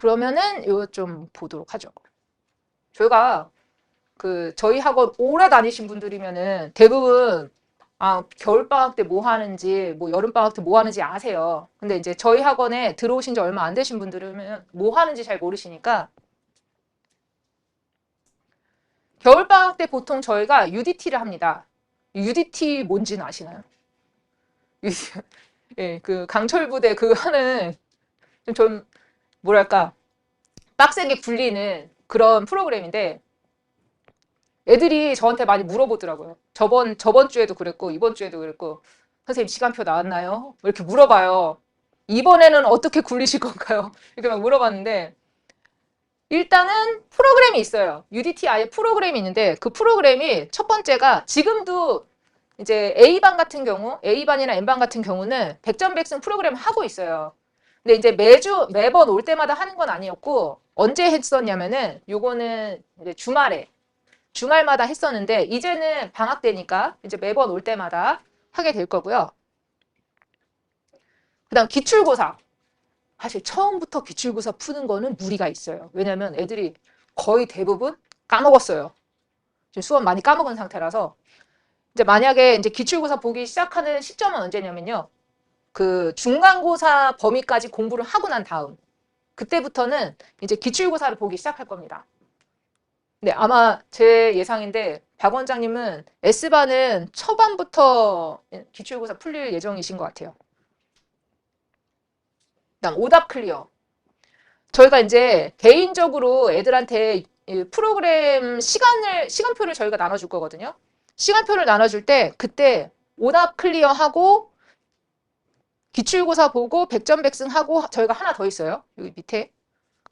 그러면은 이거 좀 보도록 하죠. 저희가 저희 학원 오래 다니신 분들이면은 대부분 겨울방학 때 뭐 하는지, 뭐 여름방학 때 뭐 하는지 아세요. 근데 이제 저희 학원에 들어오신 지 얼마 안 되신 분들은 뭐 하는지 잘 모르시니까 겨울방학 때 보통 저희가 UDT를 합니다. UDT 뭔지는 아시나요? 예, 강철부대 하는 좀 뭐랄까 빡세게 굴리는 그런 프로그램인데 애들이 저한테 많이 물어보더라고요. 저번 주에도 그랬고 이번 주에도 그랬고 선생님 시간표 나왔나요? 뭐 이렇게 물어봐요. 이번에는 어떻게 굴리실 건가요? 이렇게 막 물어봤는데 일단은 프로그램이 있어요. UDT 아예 프로그램이 있는데 그 프로그램이 첫 번째가 지금도 이제 A반 같은 경우, A반이나 M반 같은 경우는 100점 100승 프로그램 하고 있어요. 근데 이제 매번 올 때마다 하는 건 아니었고 언제 했었냐면은 요거는 이제 주말마다 했었는데 이제는 방학 때니까 이제 매번 올 때마다 하게 될 거고요. 그다음 기출고사. 사실 처음부터 기출고사 푸는 거는 무리가 있어요. 왜냐면 애들이 거의 대부분 까먹었어요. 지금 수업 많이 까먹은 상태라서 이제 만약에 이제 기출고사 보기 시작하는 시점은 언제냐면요. 중간고사 범위까지 공부를 하고 난 다음 그때부터는 이제 기출고사를 보기 시작할 겁니다. 네, 아마 제 예상인데 박 원장님은 S반은 초반부터 기출고사 풀릴 예정이신 것 같아요. 그다음 오답 클리어. 저희가 이제 개인적으로 애들한테 프로그램 시간표를 저희가 나눠줄 거거든요. 시간표를 나눠줄 때 그때 오답 클리어하고 기출고사 보고 100점 100승 하고 저희가 하나 더 있어요. 여기 밑에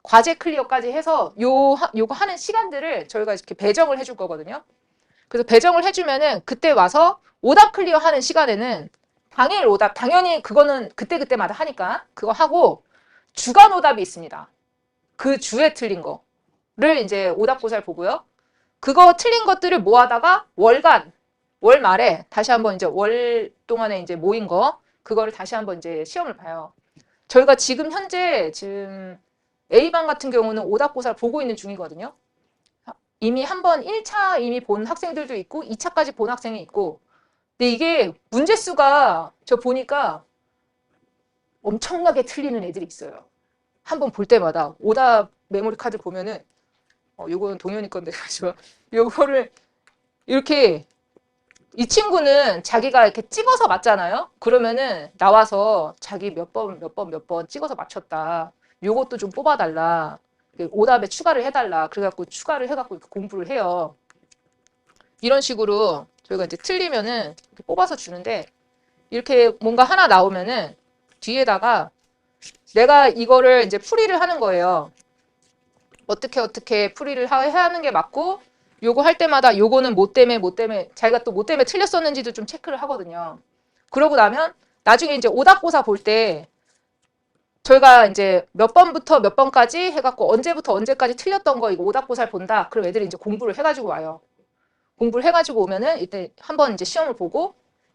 과제 클리어까지 해서 요거 하는 시간들을 저희가 이렇게 배정을 해줄 거거든요. 그래서 배정을 해주면은 그때 와서 오답 클리어 하는 시간에는 당일 오답, 당연히 그거는 그때그때마다 하니까 그거 하고 주간 오답이 있습니다. 그 주에 틀린 거를 이제 오답고사를 보고요. 그거 틀린 것들을 모아다가 월 말에 다시 한번 이제 월 동안에 이제 모인 그거를 다시 한번 이제 시험을 봐요. 저희가 지금 A반 같은 경우는 오답고사를 보고 있는 중이거든요. 이미 한번 1차 이미 본 학생들도 있고 2차까지 본 학생이 있고 근데 이게 문제수가 저 보니까 엄청나게 틀리는 애들이 있어요. 한번 볼 때마다 오답 메모리 카드 보면은 요거는 동현이 건데 가지고 요거를 이렇게 이 친구는 자기가 이렇게 찍어서 맞잖아요. 그러면은 나와서 자기 몇 번 찍어서 맞췄다. 요것도 좀 뽑아달라. 오답에 추가를 해달라. 그래갖고 추가를 해갖고 공부를 해요. 이런 식으로 저희가 이제 틀리면은 이렇게 뽑아서 주는데 이렇게 뭔가 하나 나오면은 뒤에다가 내가 이거를 이제 풀이를 하는 거예요. 어떻게 풀이를 해야 하는 게 맞고 요거 할 때마다 요거는 뭐 때문에 자기가 또 뭐 때문에 틀렸었는지도 좀 체크를 하거든요. 그러고 나면 나중에 이제 오답고사 볼 때 저희가 이제 몇 번부터 몇 번까지 해갖고 언제부터 언제까지 틀렸던 거 이거 오답고사를 본다. 그럼 애들이 이제 공부를 해가지고 와요. 공부를 해가지고 오면은 이때 한번 이제 시험을 보고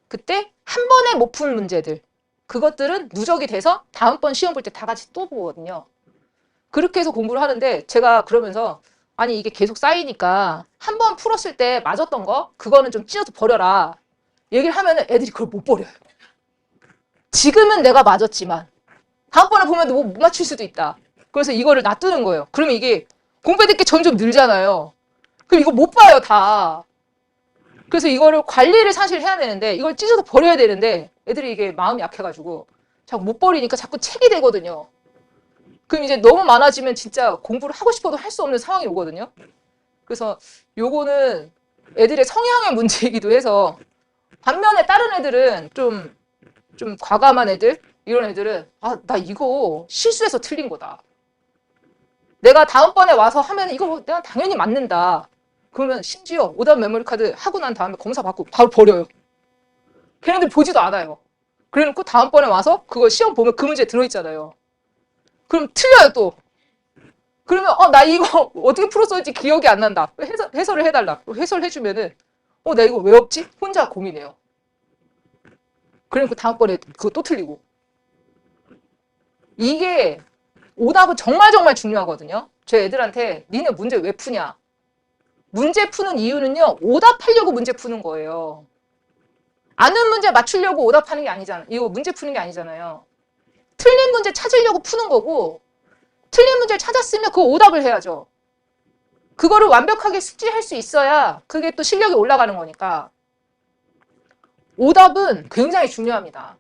그때 한 번에 못 푼 문제들 그것들은 누적이 돼서 다음번 시험 볼 때 다 같이 또 보거든요. 그렇게 해서 공부를 하는데 제가 그러면서 아니 이게 계속 쌓이니까 한 번 풀었을 때 맞았던 거 그거는 좀 찢어서 버려라 얘기를 하면은 애들이 그걸 못 버려요. 지금은 내가 맞았지만 다음번에 보면 못 맞출 수도 있다. 그래서 이거를 놔두는 거예요. 그러면 이게 공부해야 게 점점 늘잖아요. 그럼 이거 못 봐요 다. 그래서 이거를 관리를 사실 해야 되는데 이걸 찢어서 버려야 되는데 애들이 이게 마음이 약해가지고 자꾸 못 버리니까 자꾸 책이 되거든요. 그럼 이제 너무 많아지면 진짜 공부를 하고 싶어도 할 수 없는 상황이 오거든요. 그래서 요거는 애들의 성향의 문제이기도 해서 반면에 다른 애들은 좀 과감한 애들 이런 애들은 나 이거 실수해서 틀린 거다. 내가 다음번에 와서 하면 이거 내가 당연히 맞는다. 그러면 심지어 오답 메모리 카드 하고 난 다음에 검사 받고 바로 버려요. 걔네들 보지도 않아요. 그래놓고 다음번에 와서 그거 시험 보면 그 문제 들어있잖아요. 그럼 틀려요 또. 그러면 나 이거 어떻게 풀었었는지 기억이 안 난다. 해설을 해달라. 해설해주면은 나 이거 왜 없지? 혼자 고민해요. 그러니까 다음번에 그거 또 틀리고. 이게 오답은 정말 정말 중요하거든요. 제 애들한테 니네 문제 왜 푸냐? 문제 푸는 이유는요. 오답하려고 문제 푸는 거예요. 아는 문제 맞추려고 오답하는 게 아니잖아요. 이거 문제 푸는 게 아니잖아요. 틀린 문제 찾으려고 푸는 거고 틀린 문제를 찾았으면 그 오답을 해야죠. 그거를 완벽하게 숙지할 수 있어야 그게 또 실력이 올라가는 거니까 오답은 굉장히 중요합니다.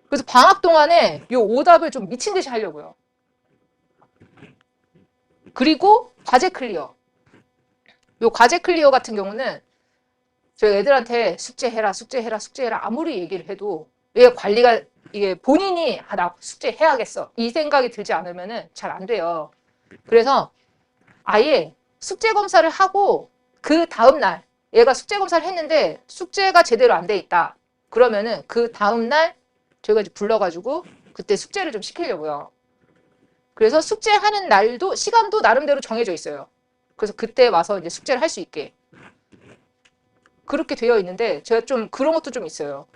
그래서 방학 동안에 이 오답을 좀 미친 듯이 하려고요. 그리고 과제 클리어. 요 과제 클리어 같은 경우는 저희 애들한테 숙제해라, 숙제해라, 숙제해라 아무리 얘기를 해도 얘 관리가 이게 본인이 나 숙제해야겠어 이 생각이 들지 않으면은 잘 안 돼요. 그래서 아예 숙제 검사를 하고 그 다음 날 얘가 숙제 검사를 했는데 숙제가 제대로 안 돼 있다. 그러면은 그 다음 날 저희가 이제 불러가지고 그때 숙제를 좀 시키려고요. 그래서 숙제하는 날도 시간도 나름대로 정해져 있어요. 그래서 그때 와서 이제 숙제를 할 수 있게 그렇게 되어 있는데 제가 좀 그런 것도 좀 있어요.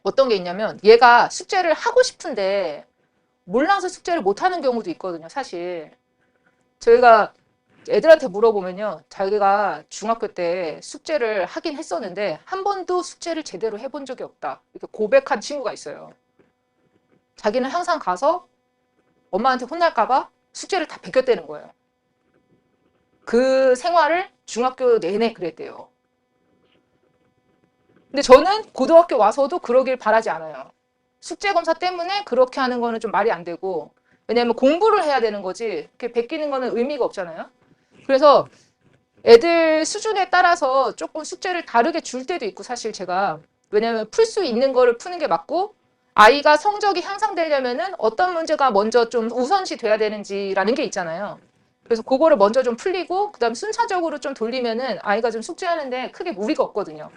어떤 게 있냐면 얘가 숙제를 하고 싶은데 몰라서 숙제를 못 하는 경우도 있거든요. 사실 저희가 애들한테 물어보면요. 자기가 중학교 때 숙제를 하긴 했었는데 한 번도 숙제를 제대로 해본 적이 없다. 이렇게 고백한 친구가 있어요. 자기는 항상 가서 엄마한테 혼날까 봐 숙제를 다 베꼈다는 거예요. 그 생활을 중학교 내내 그랬대요. 근데 저는 고등학교 와서도 그러길 바라지 않아요. 숙제 검사 때문에 그렇게 하는 거는 좀 말이 안 되고 왜냐하면 공부를 해야 되는 거지 이렇게 베끼는 거는 의미가 없잖아요. 그래서 애들 수준에 따라서 조금 숙제를 다르게 줄 때도 있고 사실 제가 왜냐하면 풀 수 있는 거를 푸는 게 맞고 아이가 성적이 향상되려면은 어떤 문제가 먼저 좀 우선시 돼야 되는지라는 게 있잖아요. 그래서 그거를 먼저 좀 풀리고 그다음 순차적으로 좀 돌리면은 아이가 좀 숙제하는데 크게 무리가 없거든요.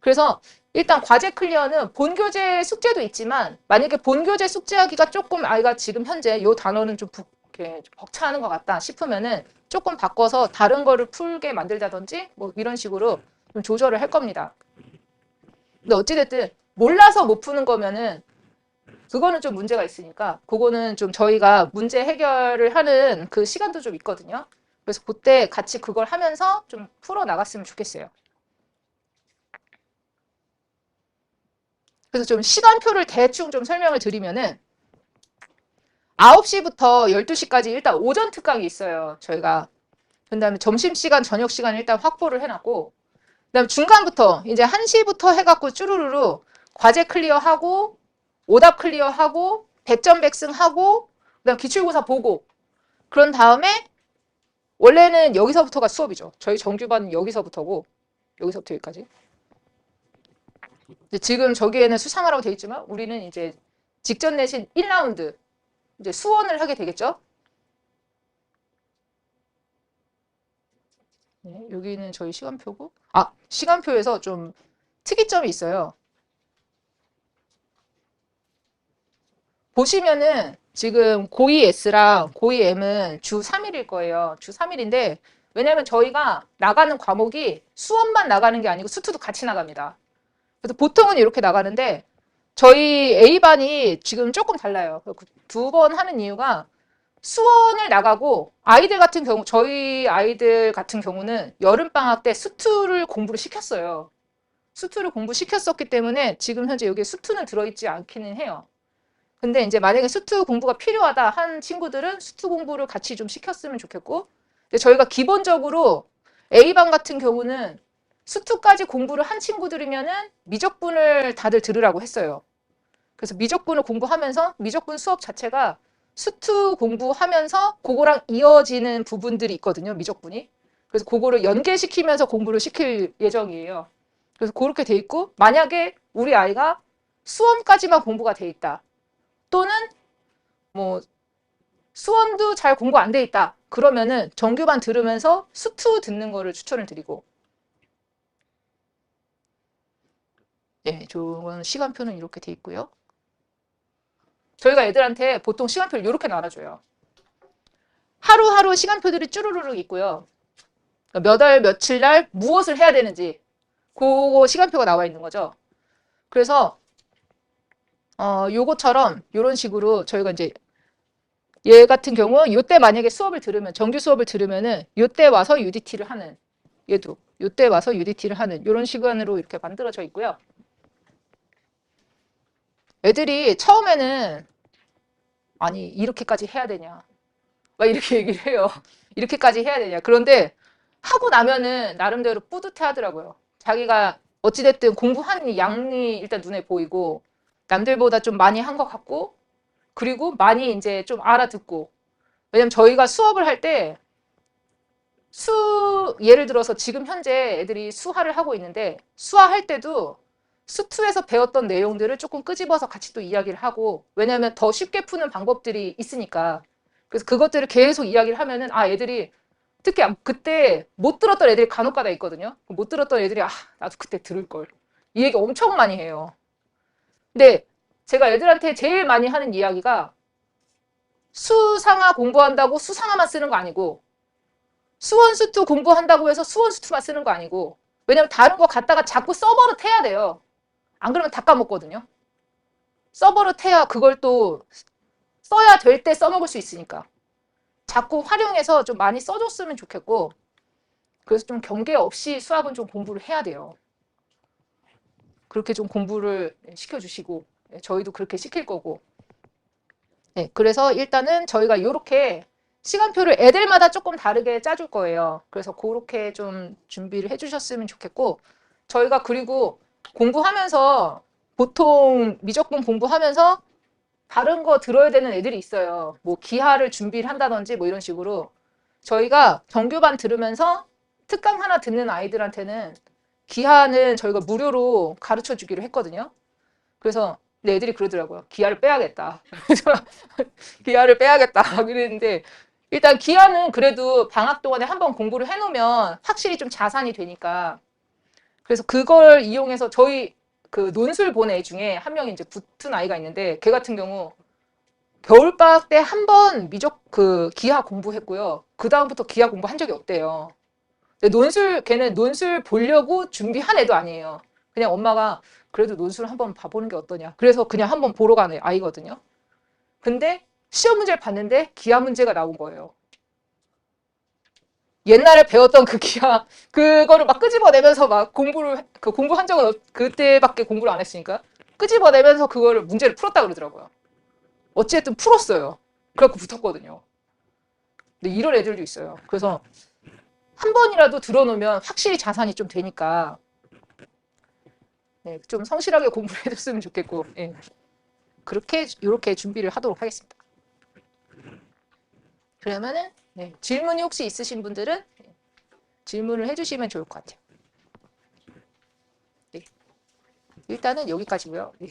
그래서 일단 과제 클리어는 본교재 숙제도 있지만 만약에 본교재 숙제하기가 조금 아이가 지금 현재 요 단어는 좀 이렇게 벅차는 것 같다 싶으면은 조금 바꿔서 다른 거를 풀게 만들다든지 뭐 이런 식으로 좀 조절을 할 겁니다. 근데 어찌됐든 몰라서 못 푸는 거면은 그거는 좀 문제가 있으니까 그거는 좀 저희가 문제 해결을 하는 그 시간도 좀 있거든요. 그래서 그때 같이 그걸 하면서 좀 풀어 나갔으면 좋겠어요. 그래서 좀 시간표를 대충 좀 설명을 드리면은 9시부터 12시까지 일단 오전 특강이 있어요. 저희가. 그다음에 점심시간, 저녁시간 일단 확보를 해놨고 그다음에 중간부터 이제 1시부터 해갖고 쭈루루루 과제 클리어하고 오답 클리어하고 100점 백승하고 그다음 기출고사 보고 그런 다음에 원래는 여기서부터가 수업이죠. 저희 정규반은 여기서부터고 여기서부터 여기까지. 지금 저기에는 수상하라고 되어 있지만 우리는 이제 직전 내신 1라운드 이제 수원을 하게 되겠죠. 네, 여기는 저희 시간표고 시간표에서 좀 특이점이 있어요. 보시면은 지금 고2 S랑 고2 M은 주 3일일 거예요. 주 3일인데 왜냐면 저희가 나가는 과목이 수업만 나가는 게 아니고 수투도 같이 나갑니다. 그래서 보통은 이렇게 나가는데 저희 A반이 지금 조금 달라요. 두 번 하는 이유가 수원을 나가고 아이들 같은 경우 저희 아이들 같은 경우는 여름방학 때 수투를 공부를 시켰어요. 수투를 공부시켰었기 때문에 지금 현재 여기에 수투는 들어있지 않기는 해요. 근데 이제 만약에 수투 공부가 필요하다 한 친구들은 수투 공부를 같이 좀 시켰으면 좋겠고 근데 저희가 기본적으로 A반 같은 경우는 수투까지 공부를 한 친구들이면은 미적분을 다들 들으라고 했어요. 그래서 미적분을 공부하면서 미적분 수업 자체가 수투 공부하면서 그거랑 이어지는 부분들이 있거든요. 미적분이. 그래서 그거를 연계시키면서 공부를 시킬 예정이에요. 그래서 그렇게 돼 있고 만약에 우리 아이가 수험까지만 공부가 돼 있다. 또는 뭐 수원도 잘 공부 안 돼 있다. 그러면은 정규반 들으면서 수투 듣는 거를 추천을 드리고 네, 좋은 시간표는 이렇게 돼 있고요. 저희가 애들한테 보통 시간표를 이렇게 나눠줘요. 하루하루 시간표들이 쭈루루룩 있고요. 몇 월 며칠 날 무엇을 해야 되는지 그거 시간표가 나와 있는 거죠. 그래서 요것처럼 이런 식으로 저희가 이제 얘 같은 경우 요때 만약에 수업을 들으면 정규 수업을 들으면은 요때 와서 UDT를 하는 얘도 요때 와서 UDT를 하는 이런 시간으로 이렇게 만들어져 있고요. 애들이 처음에는 아니 이렇게까지 해야 되냐 막 이렇게 얘기를 해요. 이렇게까지 해야 되냐. 그런데 하고 나면은 나름대로 뿌듯해 하더라고요. 자기가 어찌됐든 공부한 양이 일단 눈에 보이고 남들보다 좀 많이 한 것 같고 그리고 많이 이제 좀 알아듣고 왜냐면 저희가 수업을 할 때 예를 들어서 지금 현재 애들이 수화를 하고 있는데 수화할 때도 수투에서 배웠던 내용들을 조금 끄집어서 같이 또 이야기를 하고 왜냐하면 더 쉽게 푸는 방법들이 있으니까 그래서 그것들을 계속 이야기를 하면은 아 애들이 특히 그때 못 들었던 애들이 간혹가다 있거든요. 못 들었던 애들이 아 나도 그때 들을 걸 이 얘기 엄청 많이 해요. 근데 제가 애들한테 제일 많이 하는 이야기가 수상화 공부한다고 수상화만 쓰는 거 아니고 수원수투 공부한다고 해서 수원수투만 쓰는 거 아니고 왜냐면 다른 거 갖다가 자꾸 써버릇 해야 돼요. 안 그러면 다 까먹거든요. 써버릇 해야 그걸 또 써야 될 때 써먹을 수 있으니까 자꾸 활용해서 좀 많이 써줬으면 좋겠고 그래서 좀 경계 없이 수학은 좀 공부를 해야 돼요. 그렇게 좀 공부를 시켜주시고 저희도 그렇게 시킬 거고 네, 그래서 일단은 저희가 이렇게 시간표를 애들마다 조금 다르게 짜줄 거예요. 그래서 그렇게 좀 준비를 해주셨으면 좋겠고 저희가 그리고 공부하면서 보통 미적분 공부하면서 다른 거 들어야 되는 애들이 있어요. 뭐 기하를 준비를 한다든지 뭐 이런 식으로 저희가 정규반 들으면서 특강 하나 듣는 아이들한테는 기하는 저희가 무료로 가르쳐 주기로 했거든요. 그래서 근데 애들이 그러더라고요. 기하를 빼야겠다. 그래서 기하를 빼야겠다. 그랬는데 일단 기하는 그래도 방학 동안에 한번 공부를 해놓으면 확실히 좀 자산이 되니까 그래서 그걸 이용해서 저희 그 논술 본 애 중에 한 명이 이제 붙은 아이가 있는데 걔 같은 경우 겨울방학 때 한 번 그 기하 공부했고요. 그 다음부터 기하 공부한 적이 없대요. 근데 걔는 논술 보려고 준비한 애도 아니에요. 그냥 엄마가 그래도 논술 한번 봐보는 게 어떠냐. 그래서 그냥 한번 보러 가는 아이거든요. 근데 시험 문제를 봤는데 기하 문제가 나온 거예요. 옛날에 배웠던 그 기하, 그거를 막 끄집어내면서 막 공부한 적은 그때밖에 공부를 안 했으니까 끄집어내면서 그거를 문제를 풀었다 그러더라고요. 어찌됐든 풀었어요. 그래갖고 붙었거든요. 근데 이런 애들도 있어요. 그래서 한 번이라도 들어놓으면 확실히 자산이 좀 되니까 네, 좀 성실하게 공부를 해줬으면 좋겠고 네, 이렇게 준비를 하도록 하겠습니다. 그러면은 네, 질문이 혹시 있으신 분들은 질문을 해주시면 좋을 것 같아요. 네, 일단은 여기까지고요. 네.